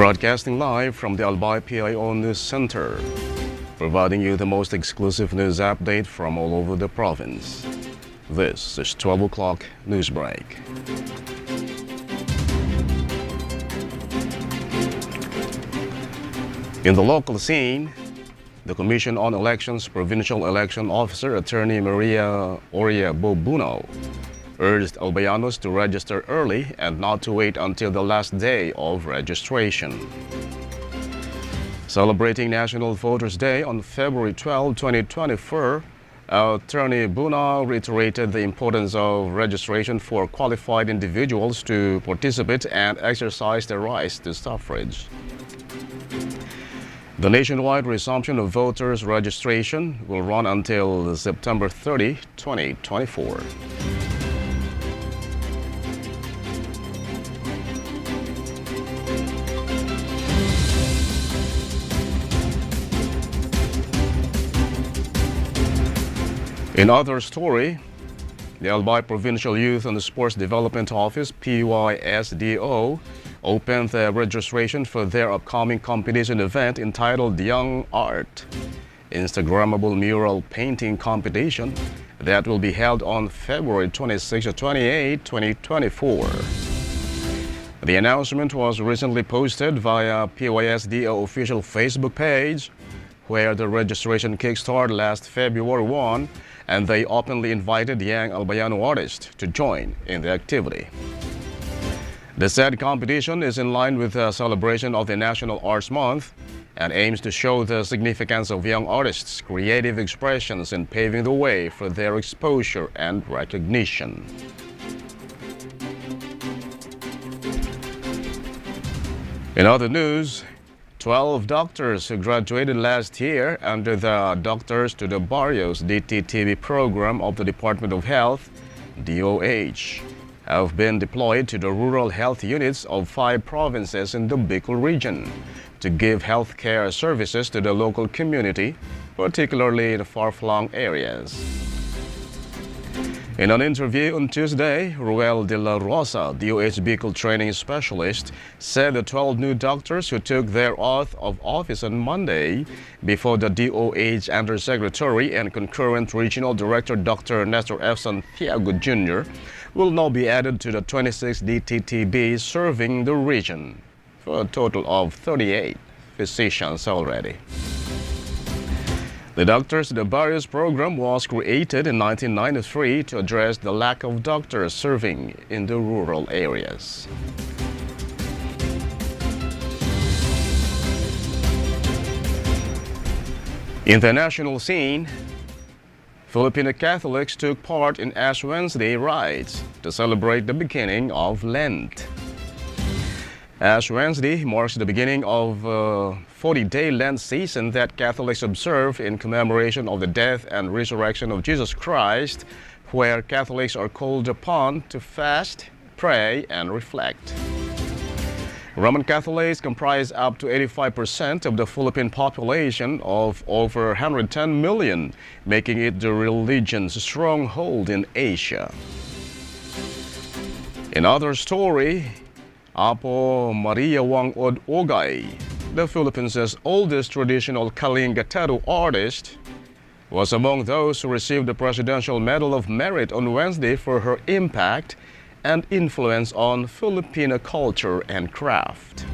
Broadcasting live from the Albay PIO News Center, providing you the most exclusive news update from all over the province. This is 12 o'clock Newsbreak. In the local scene, the Commission on Elections Provincial Election Officer Attorney Maria Oria Bobuno urged Albayanos to register early and not to wait until the last day of registration. Celebrating National Voters' Day on February 12, 2024, Attorney Buna reiterated the importance of registration for qualified individuals to participate and exercise their rights to suffrage. The nationwide resumption of voters' registration will run until September 30, 2024. In other story, the Albay Provincial Youth and Sports Development Office, PYSDO, opened the registration for their upcoming competition event entitled Young Art, Instagrammable Mural Painting Competition that will be held on February 26 to 28, 2024. The announcement was recently posted via PYSDO official Facebook page, where the registration kickstarted last February 1, and they openly invited young Albayano artists to join in the activity. The said competition is in line with the celebration of the National Arts Month and aims to show the significance of young artists' creative expressions in paving the way for their exposure and recognition. In other news, 12 doctors who graduated last year under the Doctors to the Barrios DTTB program of the Department of Health, DOH, have been deployed to the rural health units of 5 provinces in the Bicol region to give health care services to the local community, particularly in far-flung areas. In an interview on Tuesday, Ruel de la Rosa, DOH Bicol training specialist, said the 12 new doctors who took their oath of office on Monday before the DOH Undersecretary and Concurrent Regional Director Dr. Nestor F. Santiago Jr. will now be added to the 26 DTTB serving the region, for a total of 38 physicians already. The Doctors to the Barrios program was created in 1993 to address the lack of doctors serving in the rural areas. In the national scene, Filipino Catholics took part in Ash Wednesday rites to celebrate the beginning of Lent. Ash Wednesday marks the beginning of a 40-day Lent season that Catholics observe in commemoration of the death and resurrection of Jesus Christ, where Catholics are called upon to fast, pray, and reflect. Roman Catholics comprise up to 85% of the Philippine population of over 110 million, making it the religion's stronghold in Asia. In other story, Apo Maria Wangod Ogay, the Philippines' oldest traditional Kalinga tattoo artist, was among those who received the Presidential Medal of Merit on Wednesday for her impact and influence on Filipino culture and craft.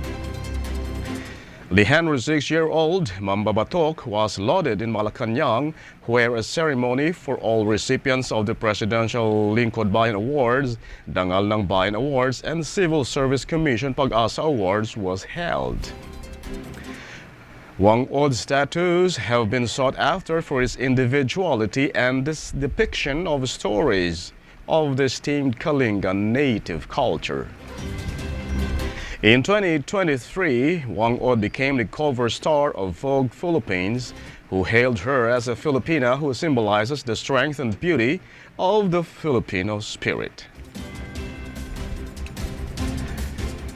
The 106-year-old Mambabatok was lauded in Malacanang, where a ceremony for all recipients of the Presidential Lingkod Bayan Awards, Dangal ng Bayan Awards, and Civil Service Commission Pag-asa Awards was held. Wangod's tattoos have been sought after for its individuality and this depiction of stories of the esteemed Kalinga native culture. In 2023, Wangod became the cover star of Vogue Philippines, who hailed her as a Filipina who symbolizes the strength and beauty of the Filipino spirit.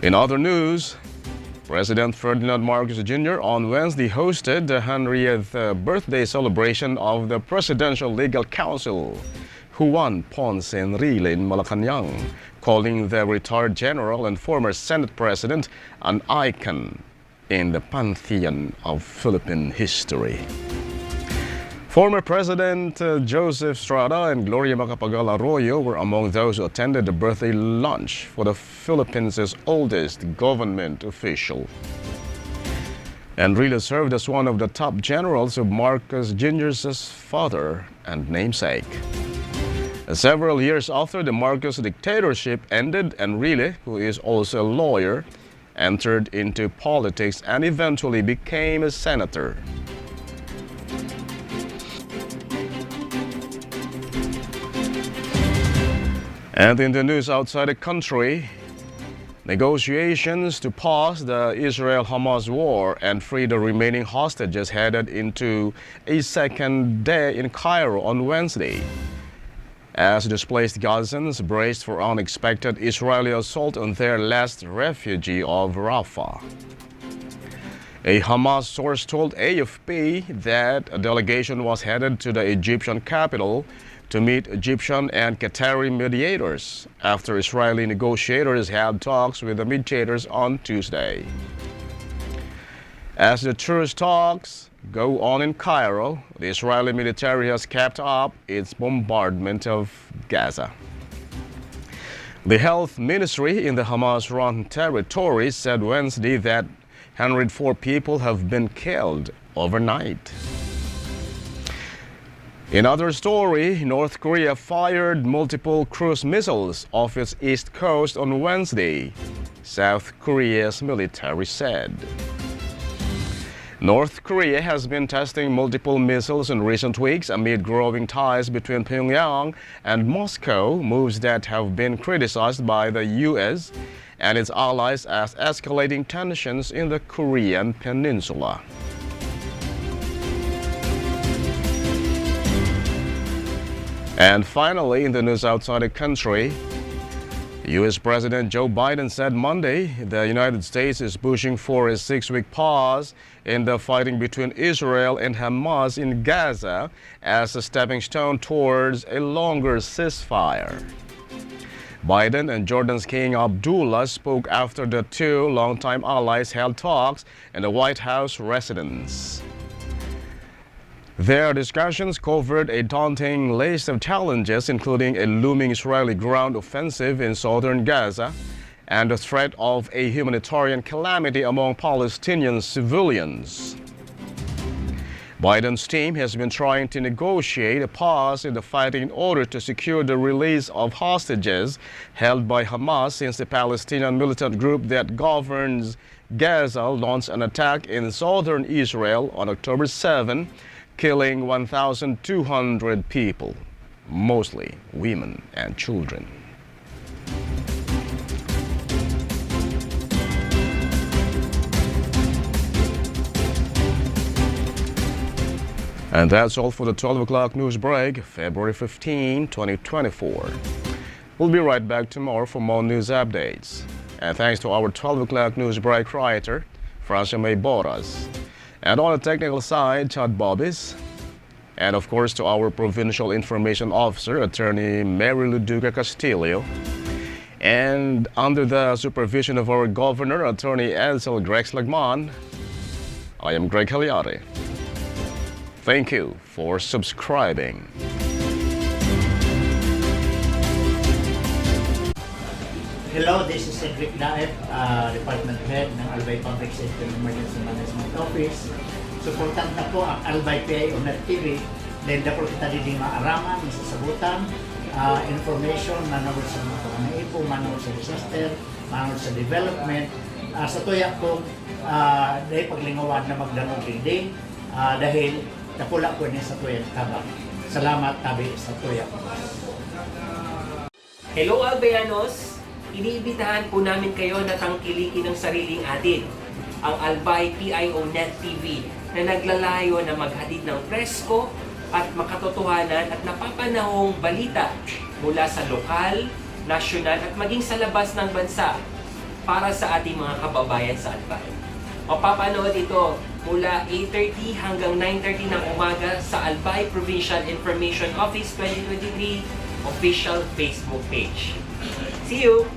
In other news, President Ferdinand Marcos Jr. on Wednesday hosted the 100th birthday celebration of the Presidential Legal Council, Juan Ponce Enrile in Malacanang, calling the retired general and former Senate President an icon in the pantheon of Philippine history. Former President Joseph Estrada and Gloria Macapagal Arroyo were among those who attended the birthday lunch for the Philippines' oldest government official. Enrile served as one of the top generals of Marcos Jr.'s father and namesake. Several years after the Marcos dictatorship ended, Enrile, who is also a lawyer, entered into politics and eventually became a senator. And in the news outside the country, negotiations to pause the Israel-Hamas war and free the remaining hostages headed into a second day in Cairo on Wednesday, as displaced Gazans braced for unexpected Israeli assault on their last refugee of Rafah. A Hamas source told AFP that a delegation was headed to the Egyptian capital to meet Egyptian and Qatari mediators after Israeli negotiators had talks with the mediators on Tuesday. As the truce talks go on in Cairo, the Israeli military has kept up its bombardment of Gaza. The health ministry in the Hamas-run territory said Wednesday that 104 people have been killed overnight. In other story, North Korea fired multiple cruise missiles off its east coast on Wednesday, South Korea's military said. North Korea has been testing multiple missiles in recent weeks amid growing ties between Pyongyang and Moscow, moves that have been criticized by the U.S. and its allies as escalating tensions in the Korean peninsula. And finally, in the news outside the country, U.S. President Joe Biden said Monday the United States is pushing for a 6-week pause in the fighting between Israel and Hamas in Gaza as a stepping stone towards a longer ceasefire. Biden and Jordan's King Abdullah spoke after the two longtime allies held talks in the White House residence. Their discussions covered a daunting list of challenges, including a looming Israeli ground offensive in southern Gaza and the threat of a humanitarian calamity among Palestinian civilians. Biden's team has been trying to negotiate a pause in the fighting in order to secure the release of hostages held by Hamas since the Palestinian militant group that governs Gaza launched an attack in southern Israel on October 7, killing 1,200 people, mostly women and children. And that's all for the 12 o'clock news break, February 15, 2024. We'll be right back tomorrow for more news updates. And thanks to our 12 o'clock news break writer, Francia May Boras. And on the technical side, Chad Bobbis. And of course to our Provincial Information Officer, Attorney Mary Luduca Castillo. And under the supervision of our Governor, Attorney Edsel Grex Lagman, I am Greg Hallare. Thank you for subscribing. Hello, this is Cedric Daep, Department Head ng Albay Public Safety and Emergency Management Office. Suportan na po ang Albay PIO TV. Dahil na po kita din maaraman, masasagutan, information, manawag sa mga pangaipo, manawag sa disaster, manawag sa development. Sa tuya po, dahil paglingawan na magdanong reading, dahil napula po niya sa tuya tabang. Salamat tabi sa tuya po. Hello Albayanos! Iniibitahan po namin kayo na tangkilikin ng sariling atin, ang Albay PIO TV na naglalayo na maghatid ng presko at makatotohanan at napapanahong balita mula sa lokal, nasyonal at maging sa labas ng bansa para sa ating mga kababayan sa Albay. Mapapanood ito mula 8:30 hanggang 9:30 ng umaga sa Albay Provincial Information Office 2023 official Facebook page. See you!